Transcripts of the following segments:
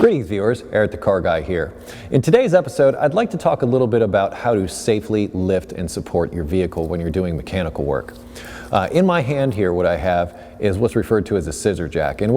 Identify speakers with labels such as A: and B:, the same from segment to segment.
A: Greetings viewers, Eric the Car Guy here. In today's episode, I'd like to talk a little bit about how to safely lift and support your vehicle when you're doing mechanical work. In my hand here, what I have is what's referred to as a scissor jack, and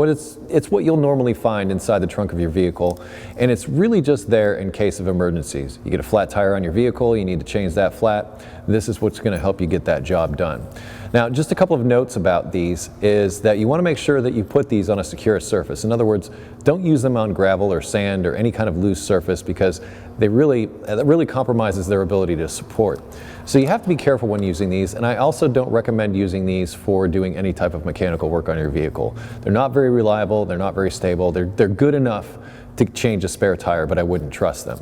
A: it's what you'll normally find inside the trunk of your vehicle, and it's really just there in case of emergencies. You get a flat tire on your vehicle, you need to change that flat. This is what's going to help you get that job done. Now, just a couple of notes about these is that you want to make sure that you put these on a secure surface. In other words, don't use them on gravel or sand or any kind of loose surface because that really compromises their ability to support. So you have to be careful when using these, and I also don't recommend using these for doing any type of mechanical work on your vehicle. They're not very reliable, they're not very stable, they're good enough to change a spare tire, but I wouldn't trust them.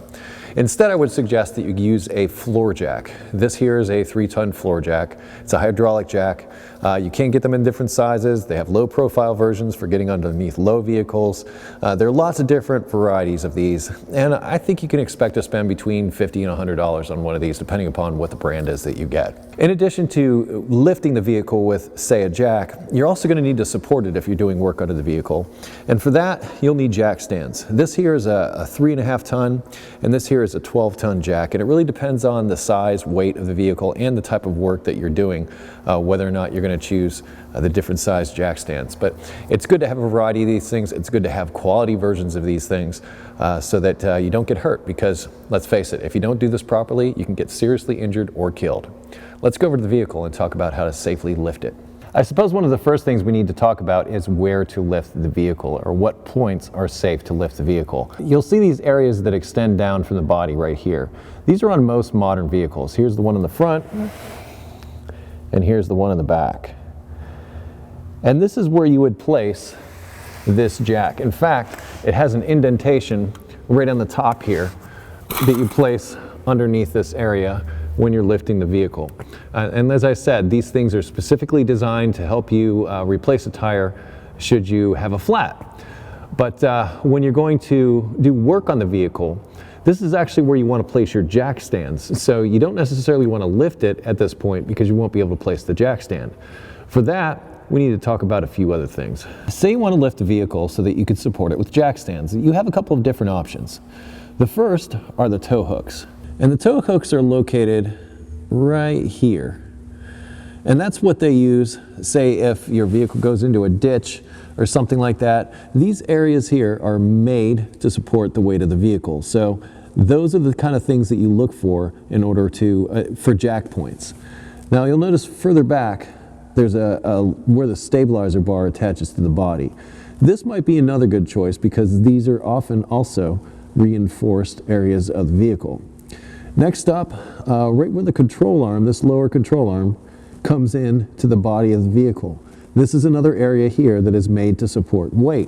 A: Instead, I would suggest that you use a floor jack. This here is a 3-ton floor jack. It's a hydraulic jack. You can get them in different sizes. They have low profile versions for getting underneath low vehicles. There are lots of different varieties of these, and I think you can expect to spend between $50 and $100 on one of these, depending upon what the brand is that you get. In addition to lifting the vehicle with, say, a jack, you're also going to need to support it if you're doing work under the vehicle. And for that, you'll need jack stands. This here is a 3.5 ton, and this here is a 12-ton jack, and it really depends on the size, weight of the vehicle, and the type of work that you're doing, whether or not you're going to choose the different size jack stands. But it's good to have a variety of these things. It's good to have quality versions of these things so that you don't get hurt, because let's face it, if you don't do this properly, you can get seriously injured or killed. Let's go over to the vehicle and talk about how to safely lift it. I suppose one of the first things we need to talk about is where to lift the vehicle, or what points are safe to lift the vehicle. You'll see these areas that extend down from the body right here. These are on most modern vehicles. Here's the one in the front, and here's the one in the back. And this is where you would place this jack. In fact, it has an indentation right on the top here that you place underneath this area when you're lifting the vehicle. And as I said, these things are specifically designed to help you replace a tire should you have a flat. But when you're going to do work on the vehicle, this is actually where you want to place your jack stands. So you don't necessarily want to lift it at this point because you won't be able to place the jack stand. For that, we need to talk about a few other things. Say you want to lift a vehicle so that you can support it with jack stands. You have a couple of different options. The first are the tow hooks. And the tow hooks are located right here. And that's what they use, say, if your vehicle goes into a ditch or something like that. These areas here are made to support the weight of the vehicle. So those are the kind of things that you look for in order to, for jack points. Now you'll notice further back, there's where the stabilizer bar attaches to the body. This might be another good choice because these are often also reinforced areas of the vehicle. Next up, right where the control arm, this lower control arm, comes in to the body of the vehicle. This is another area here that is made to support weight.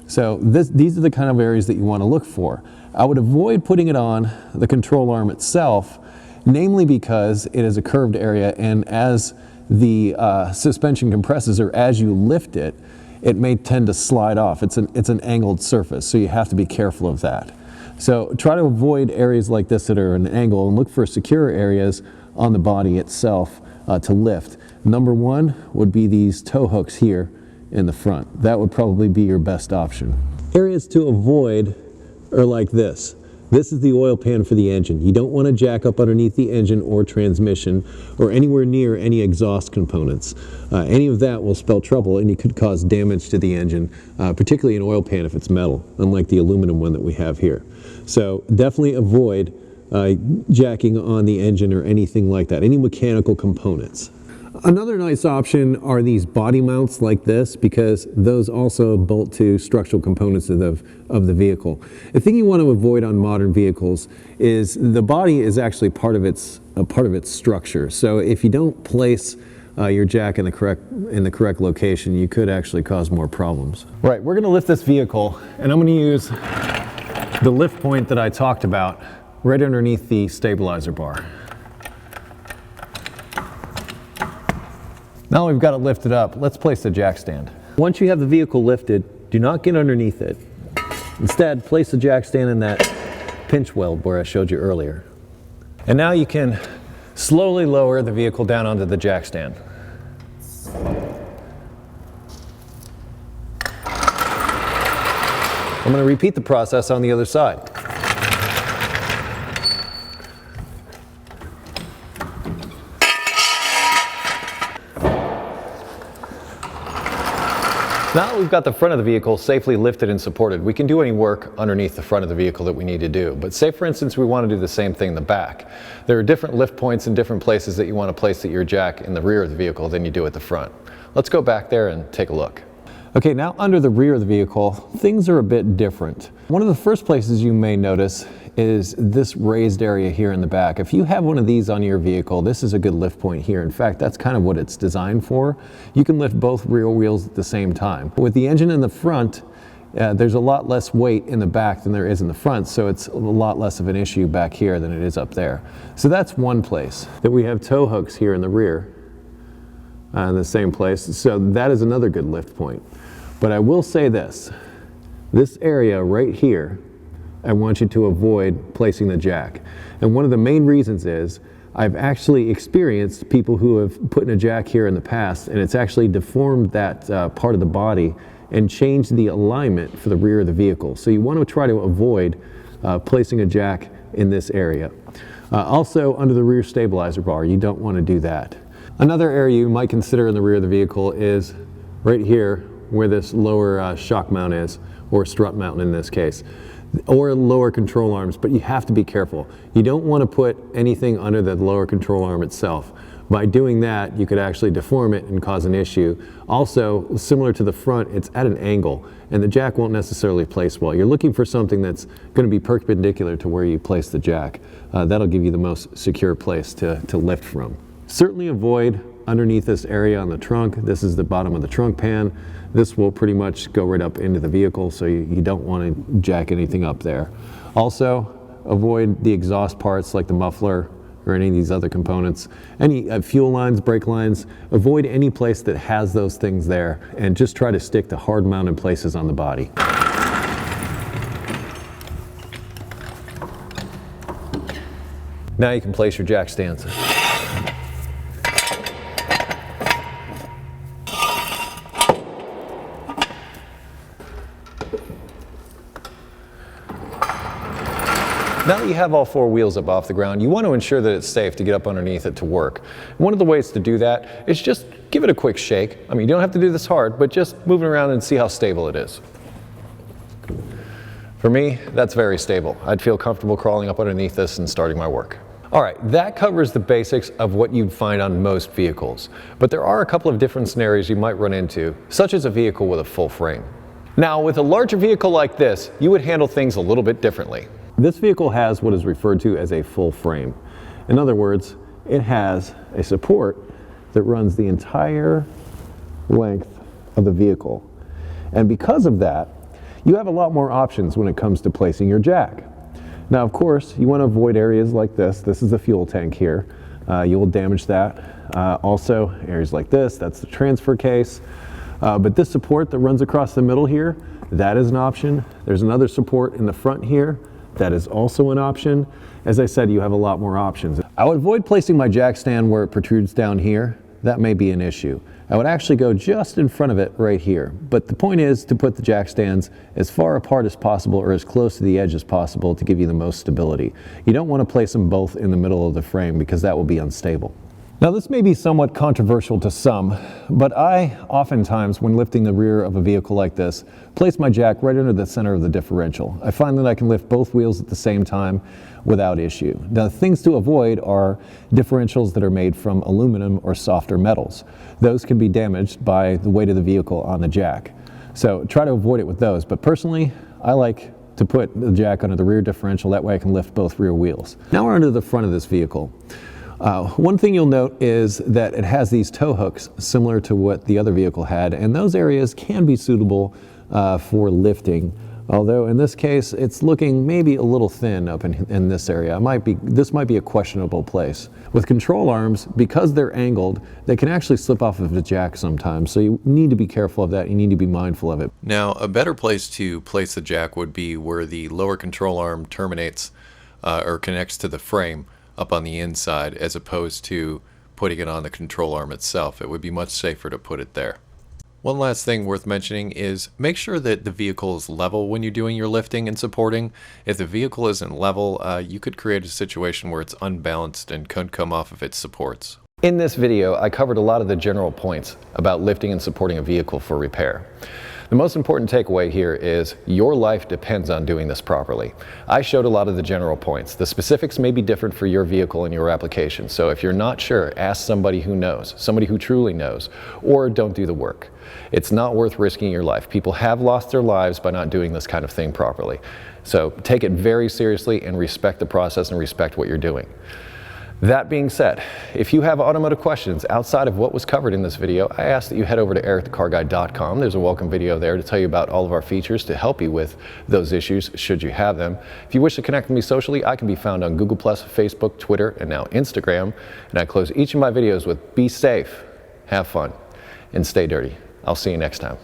A: So these are the kind of areas that you want to look for. I would avoid putting it on the control arm itself, namely because it is a curved area, and as the suspension compresses, or as you lift it, it may tend to slide off. It's an angled surface, so you have to be careful of that. So try to avoid areas like this that are an angle and look for secure areas on the body itself to lift. Number one would be these tow hooks here in the front. That would probably be your best option. Areas to avoid are like this. This is the oil pan for the engine. You don't want to jack up underneath the engine or transmission or anywhere near any exhaust components. Any of that will spell trouble, and you could cause damage to the engine, particularly an oil pan if it's metal, unlike the aluminum one that we have here. So definitely avoid jacking on the engine or anything like that, any mechanical components. Another nice option are these body mounts like this, because those also bolt to structural components of the vehicle. The thing you want to avoid on modern vehicles is the body is actually part of its structure. So if you don't place your jack in the correct location, you could actually cause more problems. Right, we're going to lift this vehicle, and I'm going to use the lift point that I talked about right underneath the stabilizer bar. Now we've got it lifted up, let's place the jack stand. Once you have the vehicle lifted, do not get underneath it. Instead, place the jack stand in that pinch weld where I showed you earlier. And now you can slowly lower the vehicle down onto the jack stand. I'm going to repeat the process on the other side. Now that we've got the front of the vehicle safely lifted and supported, we can do any work underneath the front of the vehicle that we need to do. But say for instance we want to do the same thing in the back. There are different lift points in different places that you want to place your jack in the rear of the vehicle than you do at the front. Let's go back there and take a look. Okay, now under the rear of the vehicle, things are a bit different. One of the first places you may notice is this raised area here in the back. If you have one of these on your vehicle, this is a good lift point here. In fact, that's kind of what it's designed for. You can lift both rear wheels at the same time. With the engine in the front, there's a lot less weight in the back than there is in the front, so it's a lot less of an issue back here than it is up there. So that's one place. That we have tow hooks here in the rear, in the same place, so that is another good lift point. But I will say this area right here, I want you to avoid placing the jack. And one of the main reasons is I've actually experienced people who have put in a jack here in the past, and it's actually deformed that part of the body and changed the alignment for the rear of the vehicle. So you want to try to avoid placing a jack in this area. Also under the rear stabilizer bar, you don't want to do that. Another area you might consider in the rear of the vehicle is right here where this lower shock mount is, or strut mount in this case, or lower control arms, but you have to be careful. You don't want to put anything under the lower control arm itself. By doing that, you could actually deform it and cause an issue. Also, similar to the front, it's at an angle, and the jack won't necessarily place well. You're looking for something that's going to be perpendicular to where you place the jack. That'll give you the most secure place to lift from. Certainly avoid underneath this area on the trunk. This is the bottom of the trunk pan. This will pretty much go right up into the vehicle, so you don't want to jack anything up there. Also, avoid the exhaust parts like the muffler or any of these other components. Any fuel lines, brake lines, avoid any place that has those things there, and just try to stick to hard mounted places on the body. Now you can place your jack stands. Now that you have all four wheels up off the ground, you want to ensure that it's safe to get up underneath it to work. One of the ways to do that is just give it a quick shake. I mean, you don't have to do this hard, but just move it around and see how stable it is. For me, that's very stable. I'd feel comfortable crawling up underneath this and starting my work. All right, that covers the basics of what you'd find on most vehicles. But there are a couple of different scenarios you might run into, such as a vehicle with a full frame. Now, with a larger vehicle like this, you would handle things a little bit differently. This vehicle has what is referred to as a full frame. In other words, it has a support that runs the entire length of the vehicle. And because of that, you have a lot more options when it comes to placing your jack. Now, of course, you want to avoid areas like this. This is the fuel tank here. You will damage that. Also, areas like this, that's the transfer case. But this support that runs across the middle here, that is an option. There's another support in the front here. That is also an option. As I said, you have a lot more options. I would avoid placing my jack stand where it protrudes down here. That may be an issue. I would actually go just in front of it right here. But the point is to put the jack stands as far apart as possible or as close to the edge as possible to give you the most stability. You don't want to place them both in the middle of the frame because that will be unstable. Now this may be somewhat controversial to some, but I oftentimes, when lifting the rear of a vehicle like this, place my jack right under the center of the differential. I find that I can lift both wheels at the same time without issue. Now, things to avoid are differentials that are made from aluminum or softer metals. Those can be damaged by the weight of the vehicle on the jack. So try to avoid it with those, but personally, I like to put the jack under the rear differential, that way I can lift both rear wheels. Now we're under the front of this vehicle. One thing you'll note is that it has these tow hooks similar to what the other vehicle had, and those areas can be suitable for lifting. Although in this case, it's looking maybe a little thin up in this area. This might be a questionable place. With control arms, because they're angled, they can actually slip off of the jack sometimes. So you need to be careful of that. You need to be mindful of it.
B: Now, a better place to place the jack would be where the lower control arm terminates or connects to the frame up on the inside, as opposed to putting it on the control arm itself. It would be much safer to put it there. One last thing worth mentioning is make sure that the vehicle is level when you're doing your lifting and supporting. If the vehicle isn't level, you could create a situation where it's unbalanced and could come off of its supports.
A: In this video, I covered a lot of the general points about lifting and supporting a vehicle for repair. The most important takeaway here is your life depends on doing this properly. I showed a lot of the general points. The specifics may be different for your vehicle and your application, so if you're not sure, ask somebody who knows, somebody who truly knows, or don't do the work. It's not worth risking your life. People have lost their lives by not doing this kind of thing properly. So take it very seriously and respect the process and respect what you're doing. That being said, if you have automotive questions outside of what was covered in this video, I ask that you head over to EricTheCarGuy.com. There's a welcome video there to tell you about all of our features to help you with those issues, should you have them. If you wish to connect with me socially, I can be found on Google+, Facebook, Twitter, and now Instagram. And I close each of my videos with be safe, have fun, and stay dirty. I'll see you next time.